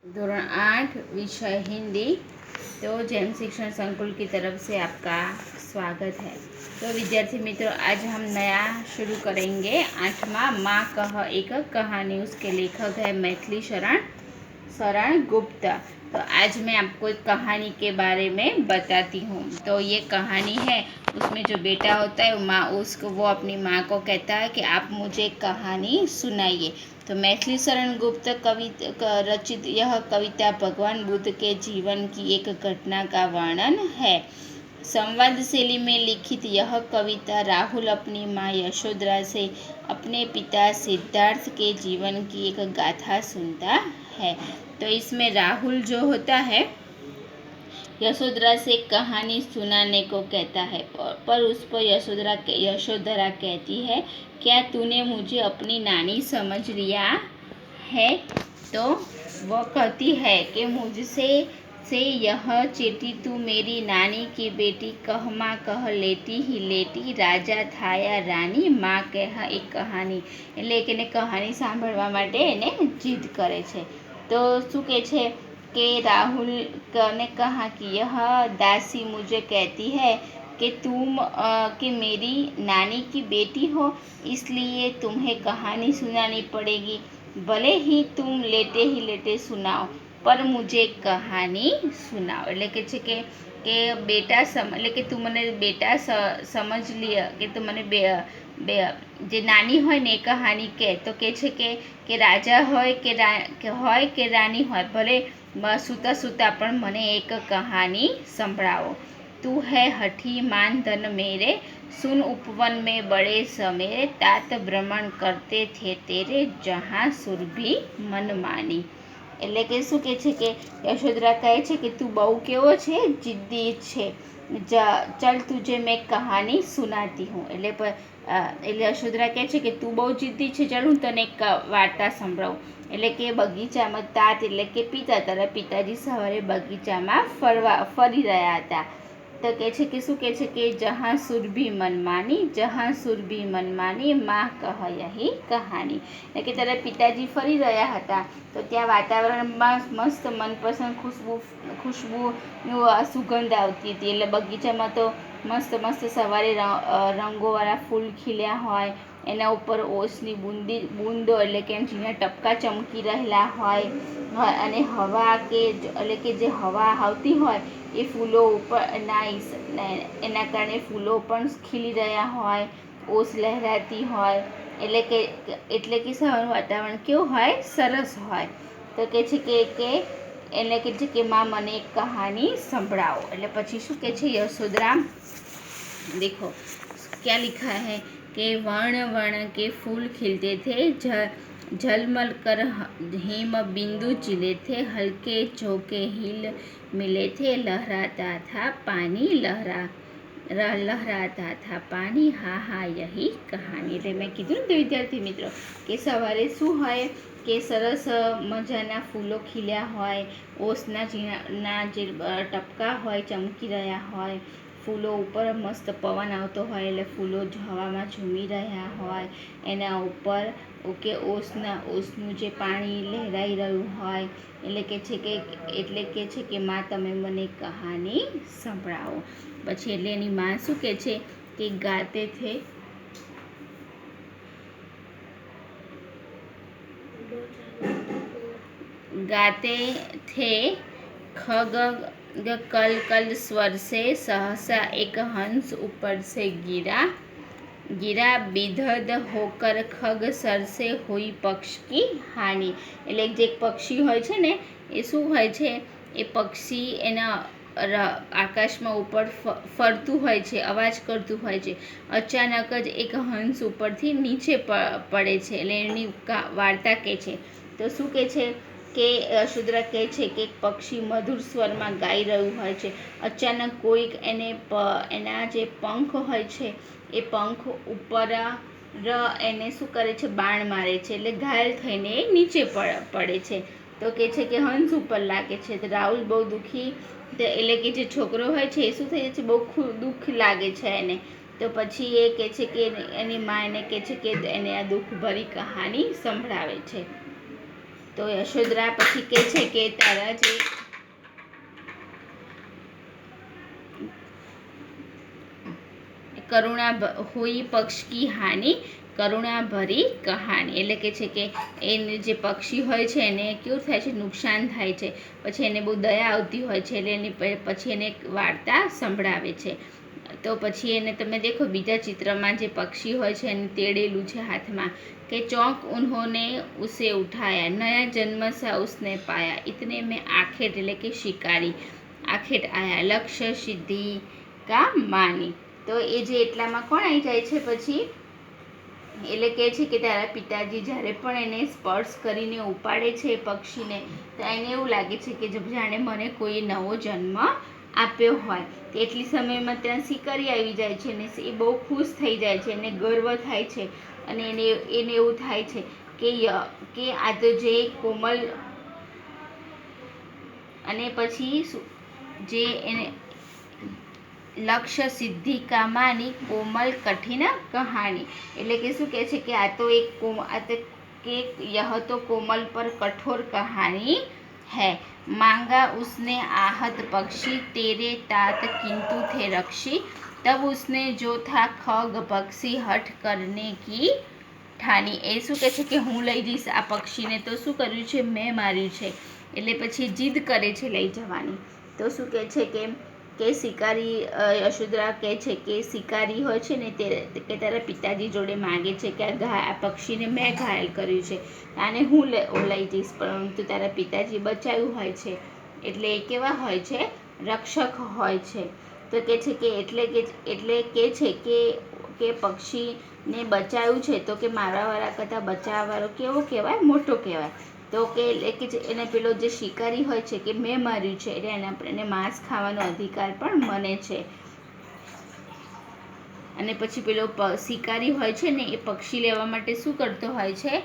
धोरण 8 विषय हिंदी। तो जैम शिक्षण संकुल की तरफ से आपका स्वागत है। तो विद्यार्थी मित्रों, आज हम नया शुरू करेंगे 8वां माँ कह एक कहानी। उसके लेखक है मैथिली शरण गुप्त। तो आज मैं आपको एक कहानी के बारे में बताती हूँ। तो ये कहानी है, उसमें जो बेटा होता है वो अपनी माँ को कहता है कि आप मुझे कहानी सुनाइए। तो मैथिली शरण गुप्त रचित यह कविता भगवान बुद्ध के जीवन की एक घटना का वर्णन है। संवाद शैली में लिखित यह कविता राहुल अपनी माँ यशोधरा से अपने पिता सिद्धार्थ के जीवन की एक गाथा सुनता है। तो इसमें राहुल जो होता है यशोधरा से कहानी सुनाने को कहता है, पर उस पर यशोधरा कहती है, क्या तूने मुझे अपनी नानी समझ लिया है? तो वह कहती है कि मुझसे से यह चेटी तू मेरी नानी की बेटी कहमा कह लेटी ही लेटी राजा થાયા રાની માં કહ એક કહાની। એટલે કે એને કહાની સાંભળવા માટે એને જીદ કરે છે। તો શું કહે છે कि राहुल ने कहा कि यह दासी मुझे कहती है कि तुम कि मेरी नानी की बेटी हो, इसलिए तुम्हें कहानी सुनानी पड़ेगी। भले ही तुम लेटे ही लेटे सुनाओ, पर मुझे कहानी सुनाओ। એટલે કે છે કે બેટા એટલે કે તું મને બેટા સમજ લે કે તું મને જે નાની હોય ને એ કહાની કહે। તો કહે છે કે રાજા હોય કે રાની હોય, ભલે સૂતા સૂતા પણ મને એક કહાની સંભળાવો। तू है हठी मान धन मेरे, सुन उपवन में बड़े समेरे, तात भ्रमण करते थे तेरे, जहाँ सुरभि मन मानी। એટલે કે શું કહે છે કે યશોધરા કહે છે કે તું બહુ કેવો છે, જિદ્દી છે, ચલ તુજે મેં કહાની સુનાતી હું। એટલે યશોધરા કહે છે કે તું બહુ જિદ્દી છે, ચાલ હું તને એક વાર્તા સંભળાવું। એટલે કે બગીચામાં तात એટલે કે પિતા, તારા પિતાજી સવારે બગીચામાં ફરી રહ્યા હતા। તો કહે છે કે શું કહે છે કે જहाँ सुरभि मन मानी, जहाँ सुरभि मन मानी माँ कह यही कहानी। એટલે કે તારા પિતાજી ફરી રહ્યા હતા, તો ત્યાં વાતાવરણમાં મસ્ત મનપસંદ ખુશ્બુનું સુગંધ આવતી હતી। એટલે બગીચામાં તો મસ્ત મસ્ત સવારે રંગોવાળા ફૂલ ખીલ્યા હોય, એના ઉપર ઓસની બૂંદો એટલે કે ઝીણા ટપકા ચમકી રહેલા હોય, અને હવા એટલે કે જે હવા આવતી હોય એ ફૂલો ઉપર એના કારણે ફૂલો પણ ખીલી રહ્યા હોય, ઓસ લહેરાતી હોય। એટલે કે સવારનું વાતાવરણ કેવું હોય, સરસ હોય। તો કહે છે કે એને કહે છે કે માં મને એક કહાની સંભળાવો। એટલે પછી શું કહે છે यशोधरा, देखो क्या लिखा है कि वर्ण वर्ण के फूल खिलते थे, झलमल कर हेम बिंदु चिले थे, हल्के झोंके हिल मिले थे, लहराता था पानी लहराता था पानी, હા હા યહી કહાની। એટલે મેં કીધું ને વિદ્યાર્થી મિત્રો કે સવારે શું હોય કે સરસ મજાના ફૂલો ખીલ્યા હોય, ઓસના ઝીણા જે ટપકા હોય ચમકી રહ્યા હોય, ફૂલો ઉપર મસ્ત પવન આવતો હોય એટલે ફૂલો હવામાં ઝૂમી રહ્યા હોય, એના ઉપર ઓસનું જે પાણી લહેરાઈ રહ્યું હોય। એટલે કે છે કે માં તમે મને કહાની સંભળાવો। પછી એટલે એની માં શું કહે છે કે ગાતે थे खग कल कल स्वर से, सहसा एक हंस ऊपर से गिरा बिधद होकर खग सर से हुई पक्ष की हानि। એટલે જે પક્ષી હોય છે ને એ શું હોય છે, એ પક્ષી એના આકાશમાં ઉપર ફરતું હોય છે, અવાજ કરતું હોય છે। અચાનક જ એક હંસ ઉપરથી નીચે પડે છે, એટલે એની વાર્તા કહે છે। તો શું કહે છે કે યશોધરા કહે છે કે પક્ષી મધુર સ્વરમાં ગાઈ રહ્યું હોય છે, અચાનક કોઈક એના જે પંખ હોય છે એ પંખ ઉપર એને શું કરે છે, બાણ મારે છે, એટલે ઘાયલ થઈને એ નીચે પડે છે। તો કહે છે કે હંસ ઉપર લાગે છે। તો રાહુલ બહુ દુઃખી, એટલે કે જે છોકરો હોય છે એ શું થઈ જાય છે, બહુ દુઃખ લાગે છે એને। તો પછી એ કહે છે કે એની માં એને કહે છે કે એને આ દુઃખભરી કહાની સંભળાવે છે। તો યશોદરા પછી કહે છે કે તારા જે કરુણા હુઈ પક્ષ કી હાનિ કરુણા ભરી કહાની, એટલે કે છે કે એને જે પક્ષી હોય છે એને કેવું થાય છે, નુકસાન થાય છે, પછી એને બહુ દયા આવતી હોય છે એટલે એની પછી એને વાર્તા સંભળાવે છે. તો પછી એને તમે દેખો બીજા ચિત્રમાં જે પક્ષી હોય છે એને તેડેલું છે હાથમાં કે ચોંક ઉન્હોને ઉસે ઉઠાયા નયા જન્મ સા ઉસને પાયા ઇતને મેં આખેટ એટલે કે શિકારી આખેટ આયા લક્ષ્ય સિદ્ધિ કા માની. તો એ જે એટલામાં કોણ આવી જાય છે પછી, એટલે કહે છે કે તારા પિતાજી જ્યારે પણ એને સ્પર્શ કરીને ઉપાડે છે એ પક્ષીને તો એને એવું લાગે છે કે જાણે મને કોઈ નવો જન્મ આપ્યો હોય. એટલી સમયમાં ત્યાં શિકારી આવી જાય છે ને એ બહુ ખુશ થઈ જાય છે, એને ગર્વ થાય છે અને એને એવું થાય છે કે આ તો જે કોમલ અને પછી જે એને લક્ષ્ય સિદ્ધિ કામાની કોમલ કઠિન કહાની, એટલે કે શું કહે છે કે આ તો યહ તો કોમલ પર કઠોર કહાની है मांगा उसने आहत पक्षी तेरे तात किंतु थे रक्षी तब उसने जो था खग पक्षी हट करने की ઠાની. એ શું કહે છે કે હું લઈ જઈશ આ પક્ષીને, તો શું કર્યું છે મેં માર્યું છે, એટલે પછી જીદ કરે છે લઈ જવાની. તો શું કહે છે કે શિકારી યશોદરા કહે છે કે શિકારી હોય છે ને કે તારા પિતાજી જોડે માંગે છે કે આ પક્ષીને મેં ઘાયલ કર્યું છે આને હું લઈ જઈશ, પરંતુ તારા પિતાજી બચાવ્યું હોય છે એટલે એ કેવા હોય છે, રક્ષક હોય છે. તો કહે છે કે એટલે કે છે કે પક્ષીને બચાવ્યું છે તો કે મારવાવાળા કરતાં બચાવવાવાળો કેવો કહેવાય, મોટો કહેવાય. તો કે એને પેલો જે શિકારી હોય છે કે મેં માર્યું છે એટલે એને માંસ ખાવાનો અધિકાર પણ મને છે. અને પછી પેલો શિકારી હોય છે ને એ પક્ષી લેવા માટે શું કરતો હોય છે,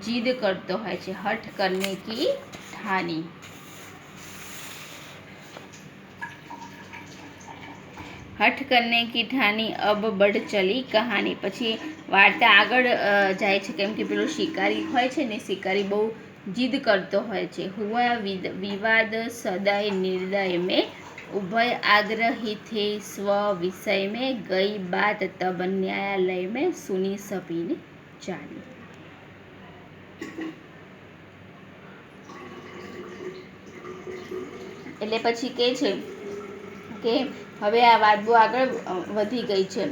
જીદ કરતો હોય છે. હઠ કરને કી ઠાની. હઠ કરને કી ઠાની અબ બઢ ચલી કહાની. પછી વાર્તા આગળ જાય છે કેમ કે પેલો શિકારી હોય છે ને શિકારી બહુ જીદ કરતો હોય છે. હુઆ વિવાદ સદાય નિર્દય મેં ઉભય આગ્રહી થે સ્વ વિષય મેં ગઈ બાત તબ ન્યાયાલય મેં સુની સભીને જાની. એટલે પછી કહે છે કે હવે આ વાત બહુ આગળ વધી ગઈ છે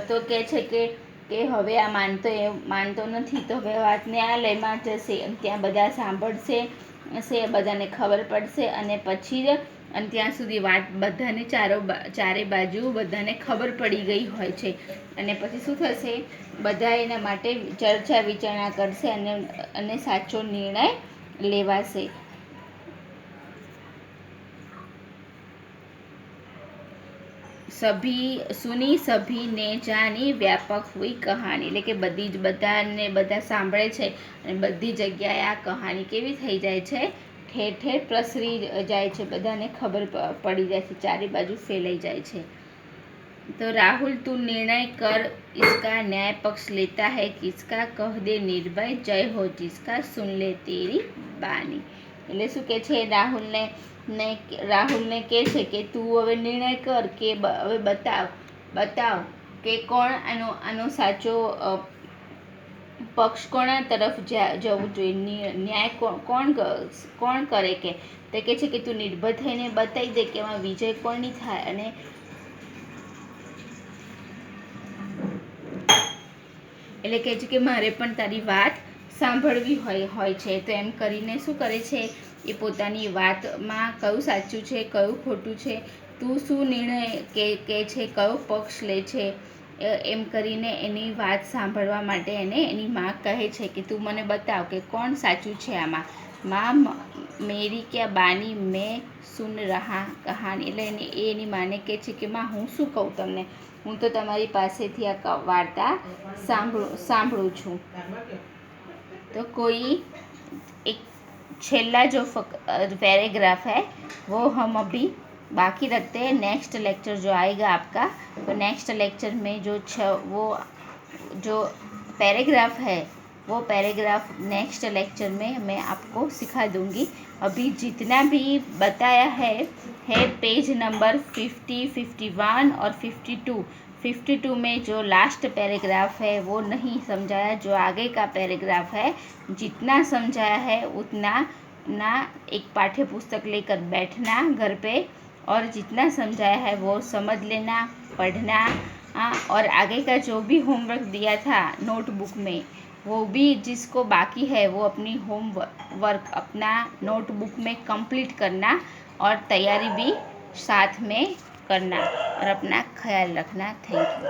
તો કહે છે કે હવે આ માનતો નથી તો હવે વાત ન્યાયાલયમાં જશે, ત્યાં બધા સાંભળશે, બધાને ખબર પડશે અને પછી અને ત્યાં સુધી વાત બધાને ચારે બાજુ બધાને ખબર પડી ગઈ હોય છે અને પછી શું થશે, બધા એના માટે ચર્ચા વિચારણા કરશે અને સાચો નિર્ણય લેવાશે. સુની સભી ને જાની વ્યાપક હુઈ કહાની, એટલે કે બધા સાંભળે છે અને બધી જગ્યાએ આ કહાની કેવી થઈ જાય છે, ઠેર ઠેર પ્રસરી જાય છે, બધાને ખબર પડી જાય છે, ચારે બાજુ ફેલાઈ જાય છે. તો રાહુલ તું નિર્ણય કર इसका न्याय पक्ष लेता है किसका कह दे निर्भय जय हो जिसका सुन ले तेरी बानी. એટલે શું કે છે રાહુલને કહે છે કે તું હવે નિર્ણય કર કે હવે બતાવ કે કોણ આનો સાચો પક્ષ કોના તરફ જવું જોઈએ, ન્યાય કોણ કરે કે તે કહે છે કે તું નિર્ભય થઈને બતાવી દે કે એમાં વિજય કોની થાય. અને એટલે કહે છે કે મારે પણ તારી વાત સાંભળવી હોય છે. તો એમ કરીને શું કરે છે એ પોતાની વાતમાં કયું સાચું છે કયું ખોટું છે, તું શું નિર્ણય કે છે, કયો પક્ષ લે છે, એમ કરીને એની વાત સાંભળવા માટે એની માં કહે છે કે તું મને બતાવ કે કોણ સાચું છે આમાં. માં મેરી ક્યાં બાની મેં સુન રહા કહાની, એટલે એની માને કહે છે કે માં હું શું કહું તમને, હું તો તમારી પાસેથી આ વાર્તા સાંભળું છું. तो कोई एक छेल्ला जो पैराग्राफ है वो हम अभी बाकी रखते हैं. नेक्स्ट लेक्चर जो आएगा आपका, तो नेक्स्ट लेक्चर में वो जो पैराग्राफ है वो पैराग्राफ नेक्स्ट लेक्चर में मैं आपको सिखा दूंगी। अभी जितना भी बताया है पेज नंबर 50, 51 और 52। 52 में जो लास्ट पैराग्राफ है वो नहीं समझाया, जो आगे का पैराग्राफ है जितना समझाया है उतना ना एक पाठ्य पुस्तक लेकर बैठना घर पे, और जितना समझाया है वो समझ लेना, पढ़ना। और आगे का जो भी होमवर्क दिया था नोटबुक में, वो भी जिसको बाकी है वो अपनी होमवर्क अपना नोटबुक में कंप्लीट करना, और तैयारी भी साथ में करना, और अपना ख्याल रखना। Thank you.